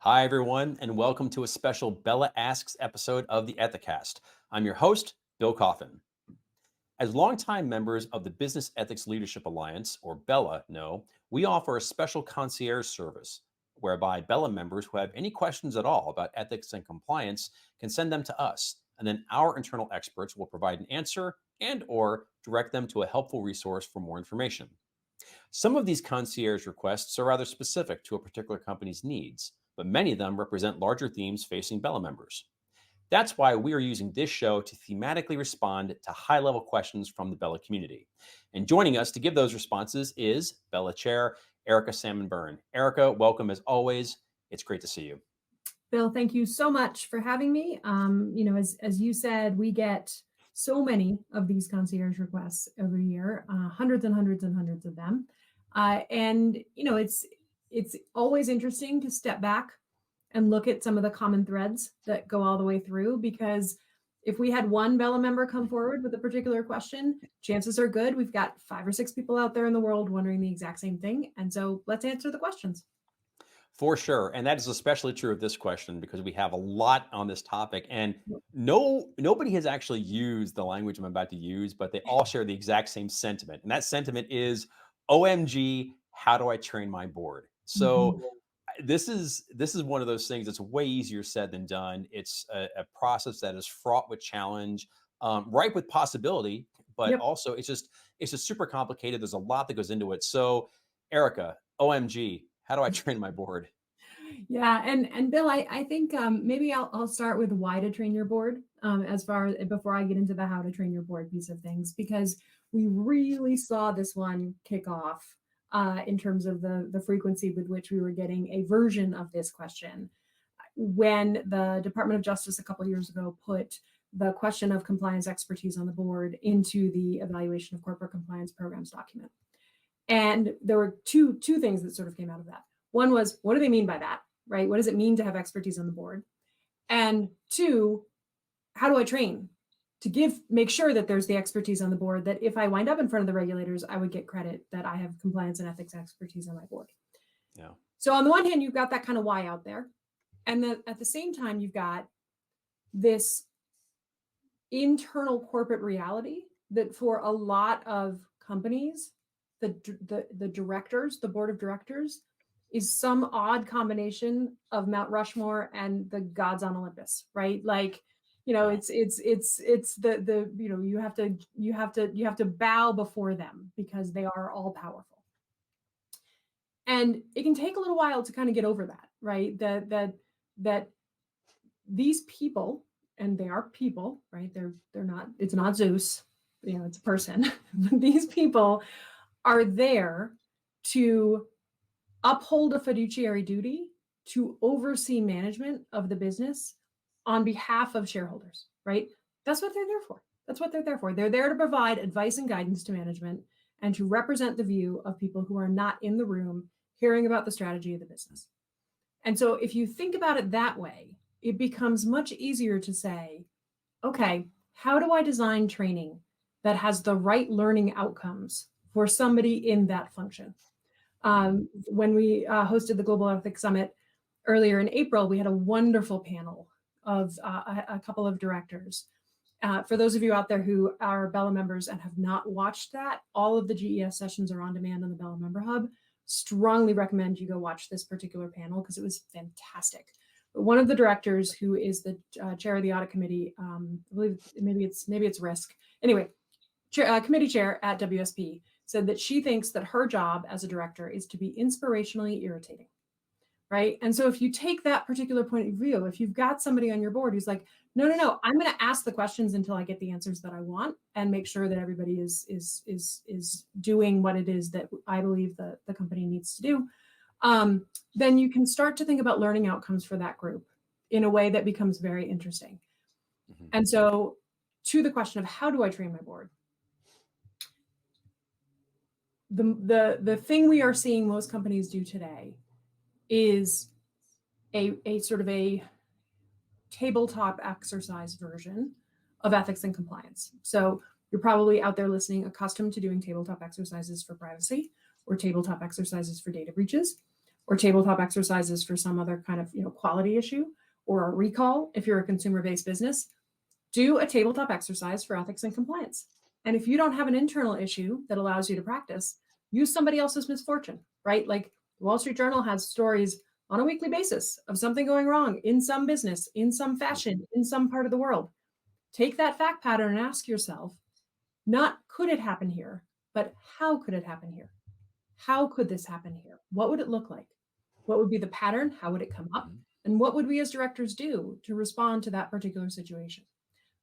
Hi, everyone, and welcome to a special BELA Asks episode of the Ethicast. I'm your host, Bill Coffin. As longtime members of the Business Ethics Leadership Alliance, or BELA, know, we offer a special concierge service whereby BELA members who have any questions at all about ethics and compliance can send them to us, and then our internal experts will provide an answer and/or direct them to a helpful resource for more information. Some of these concierge requests are rather specific to a particular company's needs, but many of them represent larger themes facing BELA members. That's why we are using this show to thematically respond to high level questions from the BELA community. And joining us to give those responses is BELA Chair Erica Salmon Byrne. Erica, welcome as always. It's great to see you. Bill, thank you so much for having me. As you said, we get so many of these concierge requests every year, hundreds and hundreds and hundreds of them. It's always interesting to step back and look at some of the common threads that go all the way through, because if we had one BELA member come forward with a particular question, chances are good we've got 5 or 6 people out there in the world wondering the exact same thing. And so let's answer the questions. For sure. And that is especially true of this question because we have a lot on this topic. And nobody has actually used the language I'm about to use, but they all share the exact same sentiment. And that sentiment is OMG, how do I train my board? So this is one of those things that's way easier said than done. It's a process that is fraught with challenge, ripe with possibility, but Yep. also it's just super complicated. There's a lot that goes into it. So Erica, OMG, how do I train my board? Yeah, and Bill, I think maybe I'll start with why to train your board as far before I get into the how to train your board piece of things, because we really saw this one kick off in terms of the frequency with which we were getting a version of this question when the Department of Justice a couple of years ago put the question of compliance expertise on the board into the evaluation of corporate compliance programs document. And there were two things that sort of came out of that. One was, what do they mean by that, right? What does it mean to have expertise on the board? And two, how do I train to make sure that there's the expertise on the board, that if I wind up in front of the regulators, I would get credit that I have compliance and ethics expertise on my board. Yeah. So on the one hand, you've got that kind of why out there. And then at the same time, you've got this internal corporate reality that for a lot of companies, the directors, the board of directors, is some odd combination of Mount Rushmore and the gods on Olympus, right? Like, Yeah. it's the you have to bow before them because they are all powerful. And it can take a little while to kind of get over that, right? That these people, and they are people, right? They're not, it's not Zeus, it's a person. These people are there to uphold a fiduciary duty to oversee management of the business on behalf of shareholders, right? That's what they're there for. That's what they're there for. They're there to provide advice and guidance to management and to represent the view of people who are not in the room hearing about the strategy of the business. And so if you think about it that way, it becomes much easier to say, okay, how do I design training that has the right learning outcomes for somebody in that function? When we hosted the Global Ethics Summit earlier in April, we had a wonderful panel of a couple of directors. For those of you out there who are BELA members and have not watched that, all of the GES sessions are on demand on the BELA Member Hub. Strongly recommend you go watch this particular panel because it was fantastic. But one of the directors, who is the chair of the audit committee, I believe maybe it's risk. Anyway, committee chair at WSP, said that she thinks that her job as a director is to be inspirationally irritating, right? And so if you take that particular point of view, if you've got somebody on your board who's like, no, I'm going to ask the questions until I get the answers that I want and make sure that everybody is doing what it is that I believe the company needs to do, then you can start to think about learning outcomes for that group in a way that becomes very interesting. Mm-hmm. And so to the question of how do I train my board? The thing we are seeing most companies do today is a sort of a tabletop exercise version of ethics and compliance. So you're probably out there listening accustomed to doing tabletop exercises for privacy or tabletop exercises for data breaches. or tabletop exercises for some other kind of quality issue or a recall if you're a consumer-based business. Do a tabletop exercise for ethics and compliance. And if you don't have an internal issue that allows you to practice, use somebody else's misfortune, right? Like the Wall Street Journal has stories on a weekly basis of something going wrong in some business, in some fashion, in some part of the world. Take that fact pattern and ask yourself, not could it happen here, but how could it happen here? How could this happen here? What would it look like? What would be the pattern? How would it come up? And what would we as directors do to respond to that particular situation?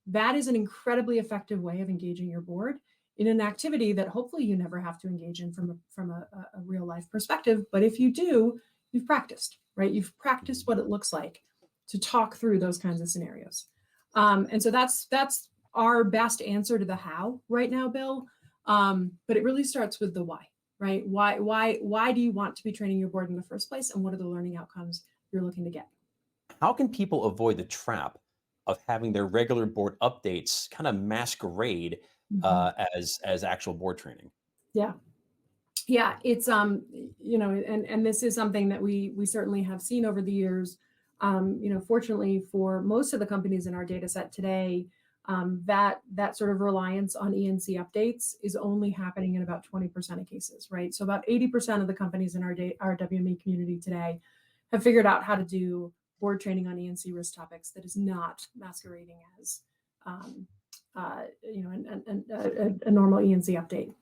That is an incredibly effective way of engaging your board in an activity that hopefully you never have to engage in from a real life perspective. But if you do, you've practiced, right? You've practiced what it looks like to talk through those kinds of scenarios. And so that's our best answer to the how right now, Bill. But it really starts with the why, right? Why do you want to be training your board in the first place? And what are the learning outcomes you're looking to get? How can people avoid the trap of having their regular board updates kind of masquerade as actual board training? Yeah. Yeah, it's and this is something that we certainly have seen over the years. Fortunately for most of the companies in our data set today, that sort of reliance on ENC updates is only happening in about 20% of cases, right? So about 80% of the companies in our WME community today have figured out how to do board training on ENC risk topics that is not masquerading as a normal ENC update.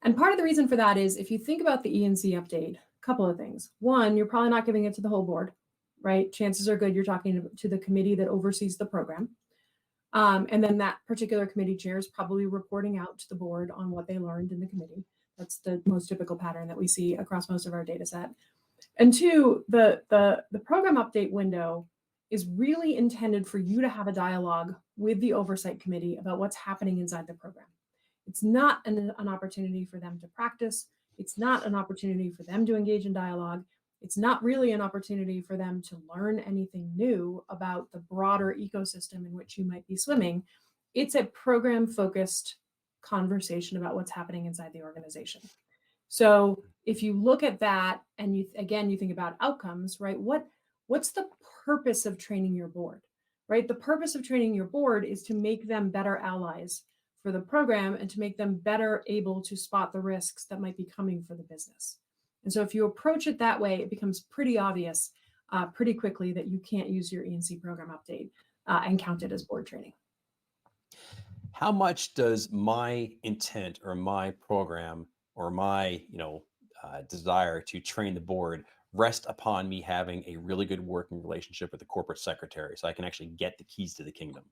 And part of the reason for that is if you think about the ENC update, a couple of things. One, you're probably not giving it to the whole board, right? Chances are good you're talking to the committee that oversees the program. And then that particular committee chair is probably reporting out to the board on what they learned in the committee. That's the most typical pattern that we see across most of our data set. And two, the program update window is really intended for you to have a dialogue with the oversight committee about what's happening inside the program. It's not an opportunity for them to practice. It's not an opportunity for them to engage in dialogue. It's not really an opportunity for them to learn anything new about the broader ecosystem in which you might be swimming. It's a program-focused conversation about what's happening inside the organization. So if you look at that and you think about outcomes, right? What's the purpose of training your board, right? The purpose of training your board is to make them better allies for the program and to make them better able to spot the risks that might be coming for the business. And so if you approach it that way, it becomes pretty obvious pretty quickly that you can't use your ENC program update and count it as board training. How much does my intent or my program or my desire to train the board rest upon me having a really good working relationship with the corporate secretary so I can actually get the keys to the kingdom?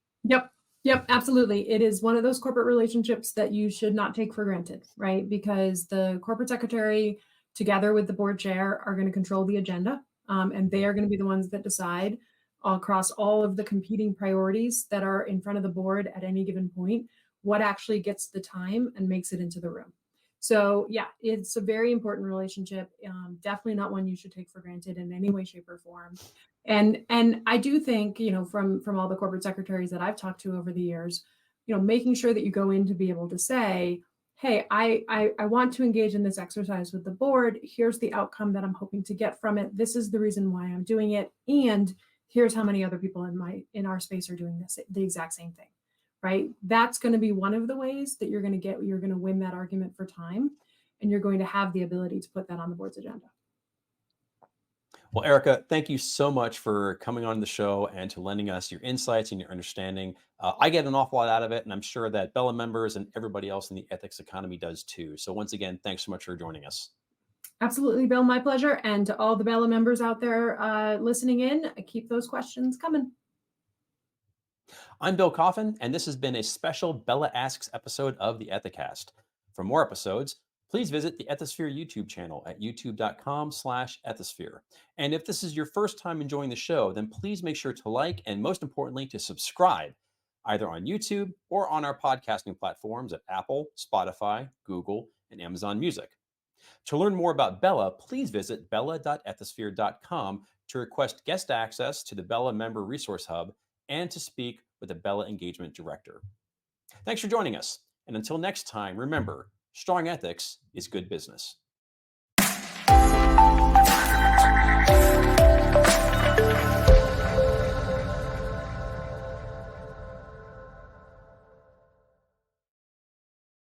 Yep, absolutely. It is one of those corporate relationships that you should not take for granted, right? Because the corporate secretary, together with the board chair, are going to control the agenda, and they are going to be the ones that decide across all of the competing priorities that are in front of the board at any given point, what actually gets the time and makes it into the room. So yeah, it's a very important relationship. Definitely not one you should take for granted in any way, shape, or form. And I do think, from all the corporate secretaries that I've talked to over the years, making sure that you go in to be able to say, hey, I want to engage in this exercise with the board. Here's the outcome that I'm hoping to get from it. This is the reason why I'm doing it. And here's how many other people in our space are doing the exact same thing, right? That's going to be one of the ways that you're going to win that argument for time. And you're going to have the ability to put that on the board's agenda. Well, Erica, thank you so much for coming on the show and to lending us your insights and your understanding. I get an awful lot out of it, and I'm sure that BELA members and everybody else in the ethics economy does too. So once again, thanks so much for joining us. Absolutely, Bill, my pleasure. And to all the BELA members out there listening in, keep those questions coming. I'm Bill Coffin, and this has been a special BELA Asks episode of the Ethicast. For more episodes, please visit the Ethisphere YouTube channel at youtube.com/ethisphere. And if this is your first time enjoying the show, then please make sure to like and most importantly, to subscribe either on YouTube or on our podcasting platforms at Apple, Spotify, Google, and Amazon Music. To learn more about BELA, please visit bela.ethisphere.com to request guest access to the BELA Member Resource Hub and to speak with a BELA Engagement Director. Thanks for joining us. And until next time, remember, strong ethics is good business.